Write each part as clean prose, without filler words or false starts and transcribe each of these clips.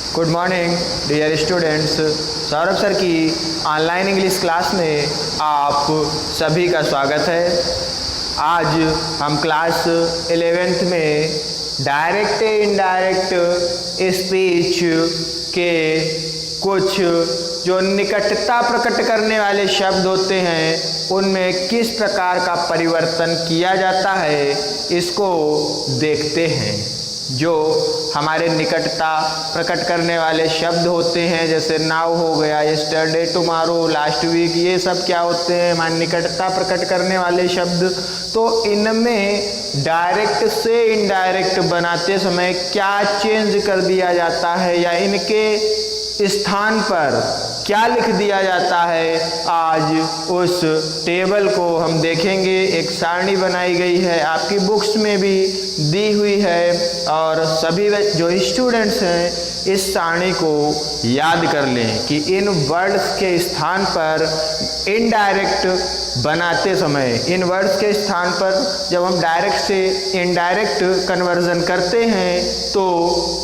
Good morning dear students. Saurabh sir की online English class में आप सभी का स्वागत है। आज हम क्लास 11th में डायरेक्ट इनडायरेक्ट स्पीच के कुछ जो निकटता प्रकट करने वाले शब्द होते हैं उनमें किस प्रकार का परिवर्तन किया जाता है इसको देखते हैं। जो हमारे निकटता प्रकट करने वाले शब्द होते हैं जैसे नाउ हो गया, यस्टरडे, टुमारो, लास्ट वीक, ये सब क्या होते हैं हमारी निकटता प्रकट करने वाले शब्द। तो इनमें डायरेक्ट से इनडायरेक्ट बनाते समय क्या चेंज कर दिया जाता है या इनके स्थान पर क्या लिख दिया जाता है, आज उस टेबल को हम देखेंगे। एक सारणी बनाई गई है, आपकी बुक्स में भी दी हुई है और सभी जो स्टूडेंट्स हैं इस सारणी को याद कर लें कि इन वर्ड्स के स्थान पर इनडायरेक्ट बनाते समय, इन वर्ड्स के स्थान पर जब हम डायरेक्ट से इनडायरेक्ट कन्वर्जन करते हैं तो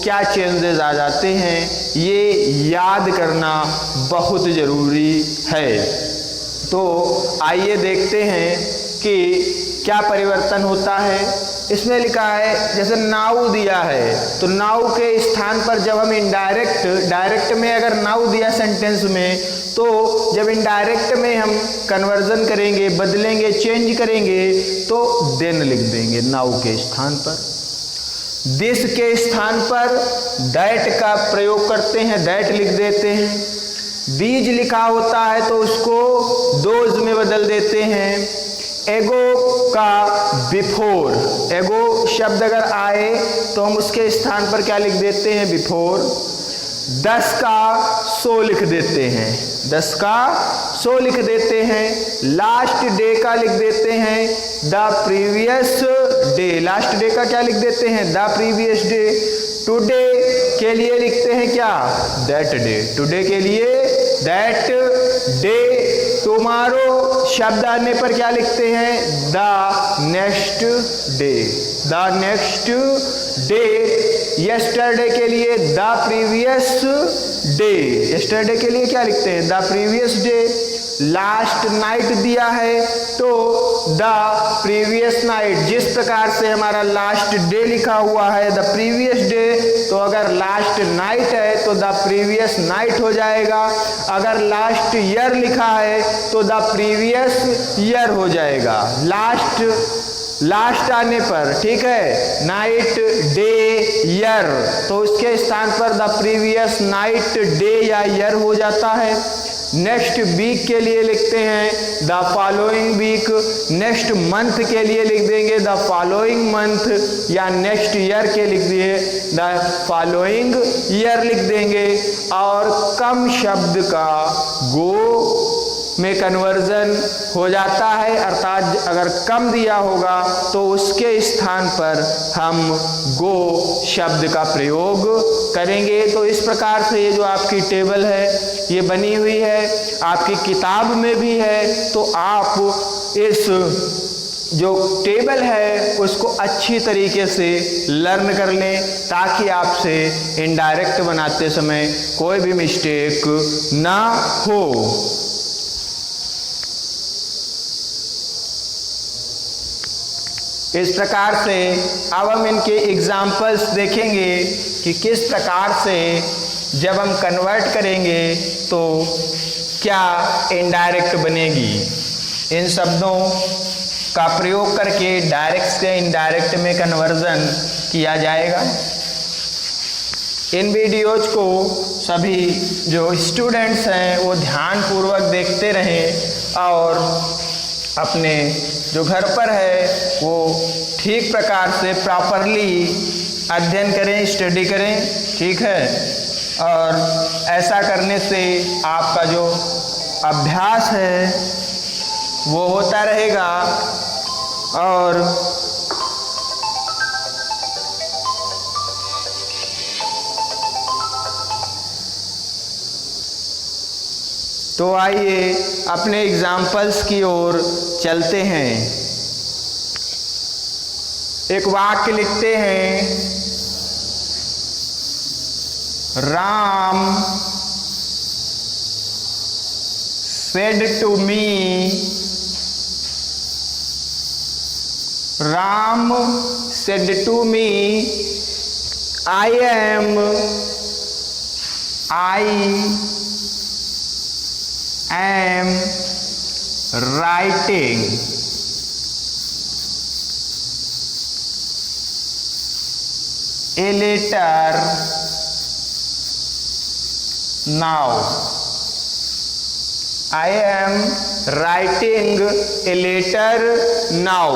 क्या चेंजेस आ जाते हैं, ये याद करना बहुत ज़रूरी है। तो आइए देखते हैं कि क्या परिवर्तन होता है। इसमें लिखा है जैसे नाउ दिया है तो नाउ के स्थान पर जब हम डायरेक्ट में अगर नाउ दिया सेंटेंस में, तो जब इनडायरेक्ट में हम कन्वर्जन करेंगे, बदलेंगे, चेंज करेंगे तो देन लिख देंगे नाउ के स्थान पर। दिस के स्थान पर दैट का प्रयोग करते हैं, दैट लिख देते हैं। बीज लिखा होता है तो उसको दोज में बदल देते हैं। एगो का बिफोर, एगो शब्द अगर आए तो हम उसके स्थान पर क्या लिख देते हैं, बिफोर। 10 का सो लिख देते हैं, 10 का सो लिख देते हैं। लास्ट डे का लिख देते हैं the previous day, last day का क्या लिख देते हैं, द प्रीवियस डे। टुडे के लिए लिखते हैं क्या, दैट डे, टुडे के लिए दैट डे। टुमारो शब्द आने पर क्या लिखते हैं, the next day, the next day. Yesterday के लिए द प्रीवियस डे, यस्टरडे के लिए क्या लिखते हैं, the previous day. Last night दिया है तो द प्रीवियस नाइट, जिस प्रकार से हमारा लास्ट डे लिखा हुआ है द प्रीवियस डे, तो अगर लास्ट नाइट है तो द प्रीवियस नाइट हो जाएगा। अगर लास्ट ईयर लिखा है तो द प्रीवियस ईयर हो जाएगा। लास्ट आने पर, ठीक है, नाइट, डे, ईयर, तो उसके स्थान पर द प्रीवियस नाइट, डे या ईयर हो जाता है। नेक्स्ट वीक के लिए लिखते हैं the following week. Next month के लिए लिख देंगे द फॉलोइंग मंथ, या नेक्स्ट ईयर के लिख दिए द फॉलोइंग ईयर लिख देंगे। और कम शब्द का गो में कन्वर्जन हो जाता है, अर्थात अगर कम दिया होगा तो उसके स्थान पर हम गो शब्द का प्रयोग करेंगे। तो इस प्रकार से ये जो आपकी टेबल है ये बनी हुई है, आपकी किताब में भी है। तो आप इस जो टेबल है उसको अच्छी तरीके से लर्न कर लें ताकि आपसे इनडायरेक्ट बनाते समय कोई भी मिस्टेक ना हो। इस प्रकार से अब हम इनके एग्जाम्पल्स देखेंगे कि किस प्रकार से जब हम कन्वर्ट करेंगे तो क्या इनडायरेक्ट बनेगी। इन शब्दों का प्रयोग करके डायरेक्ट से इनडायरेक्ट में कन्वर्जन किया जाएगा। इन वीडियोज को सभी जो स्टूडेंट्स हैं वो ध्यानपूर्वक देखते रहें और अपने जो घर पर है वो ठीक प्रकार से प्रॉपरली अध्ययन करें, स्टडी करें, ठीक है। और ऐसा करने से आपका जो अभ्यास है वो होता रहेगा और तो आइए अपने एग्जाम्पल्स की ओर चलते हैं। एक वाक्य लिखते हैं, Ram said to me, Ram said to me, I am writing a letter now. I am writing a letter now.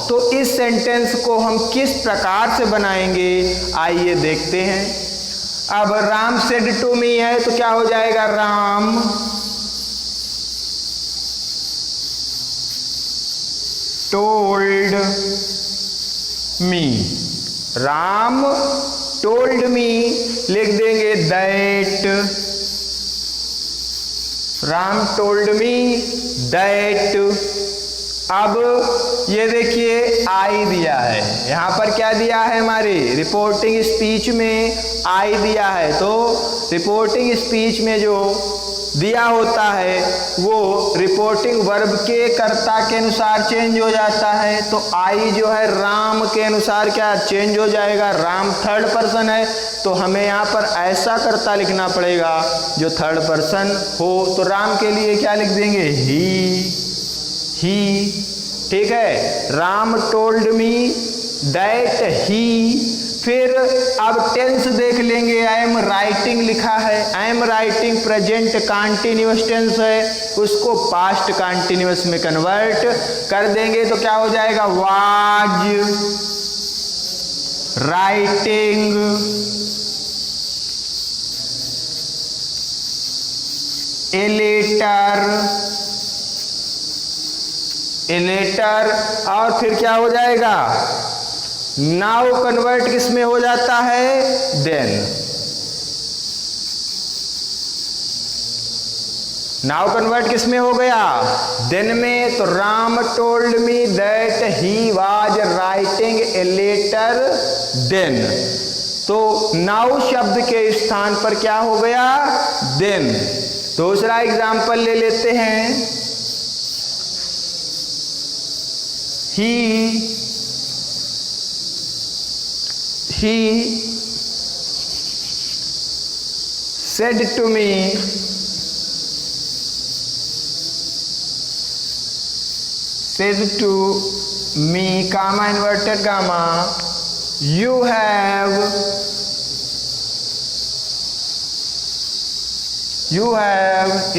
तो इस सेंटेंस को हम किस प्रकार से बनाएंगे, आइए देखते हैं। अब राम सेड टू मी है तो क्या हो जाएगा, राम टोल्ड मी। राम टोल्ड मी लिख देंगे that, Ram told me that. अब ये देखिए आई दिया है, यहाँ पर क्या दिया है, हमारे रिपोर्टिंग स्पीच में आई दिया है। तो रिपोर्टिंग स्पीच में जो दिया होता है वो रिपोर्टिंग वर्ब के कर्ता के अनुसार चेंज हो जाता है। तो आई जो है राम के अनुसार क्या चेंज हो जाएगा, राम थर्ड पर्सन है तो हमें यहाँ पर ऐसा कर्ता लिखना पड़ेगा जो थर्ड पर्सन हो। तो राम के लिए क्या लिख देंगे, ही। ठीक है, राम टोल्ड मी दैट ही। फिर अब टेंस देख लेंगे, आई एम राइटिंग लिखा है, I am writing present continuous tense है, उसको पास्ट कंटीन्यूअस में कन्वर्ट कर देंगे तो क्या हो जाएगा, वाज राइटिंग ए लेटर। और फिर क्या हो जाएगा, नाउ कन्वर्ट किस में हो जाता है, देन। नाउ कन्वर्ट किस में हो गया, देन में। तो Ram told me that he was writing a letter then. तो नाउ शब्द के स्थान पर क्या हो गया, देन। दूसरा एग्जाम्पल ले लेते हैं, he said to me, comma inverted comma, you have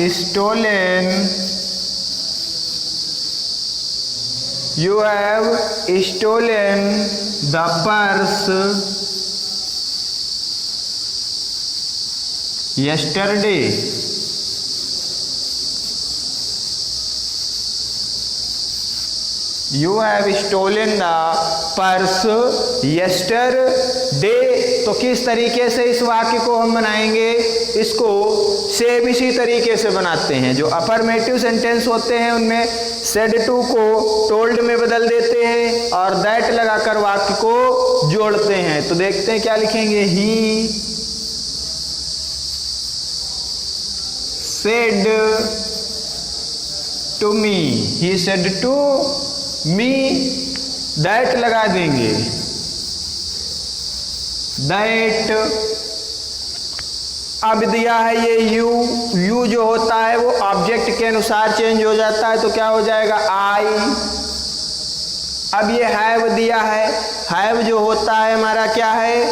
stolen the purse yesterday. You have stolen the purse yesterday। तो किस तरीके से इस वाक्य को हम बनाएंगे, इसको सेम इसी तरीके से बनाते हैं। जो अफर्मेटिव सेंटेंस होते हैं उनमें सेड टू को टोल्ड में बदल देते हैं और दैट लगाकर वाक्य को जोड़ते हैं। तो देखते हैं क्या लिखेंगे, he said to me, he said to me, that लगा देंगे, दैट। अब दिया है ये यू जो होता है वो ऑब्जेक्ट के अनुसार चेंज हो जाता है तो क्या हो जाएगा, आई। अब ये हैव दिया है, हैव जो होता है हमारा क्या है,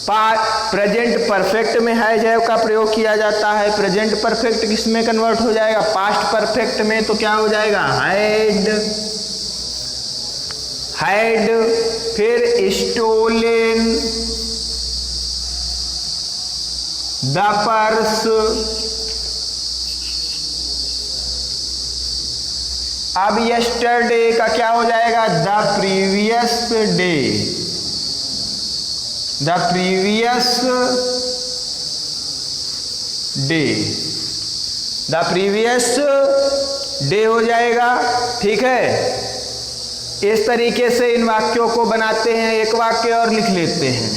प्रेजेंट परफेक्ट में हैव का प्रयोग किया जाता है। प्रेजेंट परफेक्ट किस में कन्वर्ट हो जाएगा, पास्ट परफेक्ट में। तो क्या हो जाएगा, हैड। फिर स्टोलन द पर्स। अब यस्टरडे का क्या हो जाएगा, the previous day. The previous day हो जाएगा। ठीक है, इस तरीके से इन वाक्यों को बनाते हैं। एक वाक्य और लिख लेते हैं,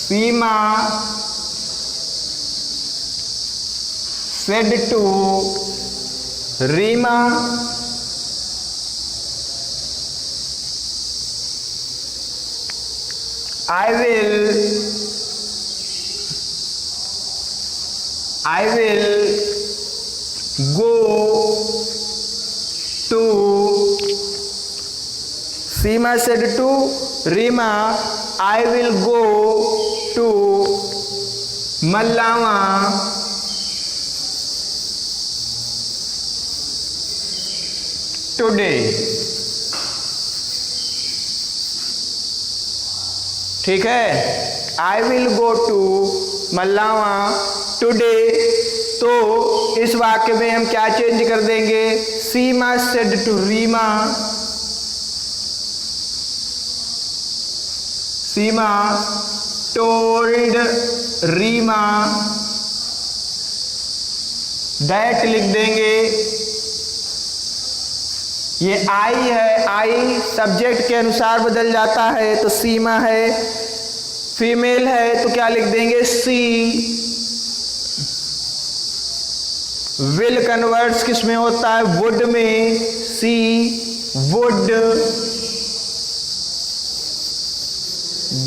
सीमा said to Reema I will go to Seema said to Reema, I will go to Mallava today. ठीक है, I will go to Mallava today। तो इस वाक्य में हम क्या चेंज कर देंगे? Seema said to Reema, Seema told Reema, that लिख देंगे। ये आई है, आई सब्जेक्ट के अनुसार बदल जाता है, तो सीमा है, फीमेल है तो क्या लिख देंगे? सी। विल कन्वर्ट्स किस में होता है? वुड में। सी वुड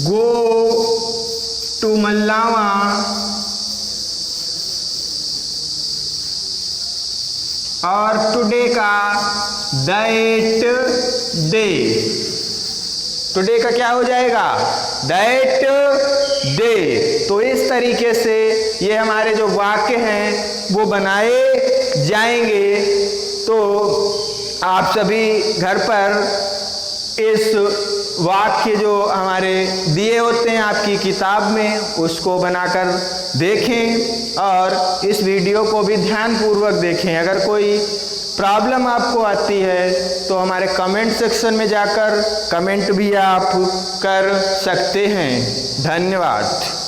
गो टू मल्लावा और टुडे का दैट डे, टुडे का क्या हो जाएगा? That day. तो इस तरीके से ये हमारे जो वाक्य हैं वो बनाए जाएंगे। तो आप सभी घर पर इस वाक्य जो हमारे दिए होते हैं आपकी किताब में, उसको बनाकर देखें और इस वीडियो को भी ध्यानपूर्वक देखें। अगर कोई प्रॉब्लम आपको आती है तो हमारे कमेंट सेक्शन में जाकर कमेंट भी आप कर सकते हैं। धन्यवाद।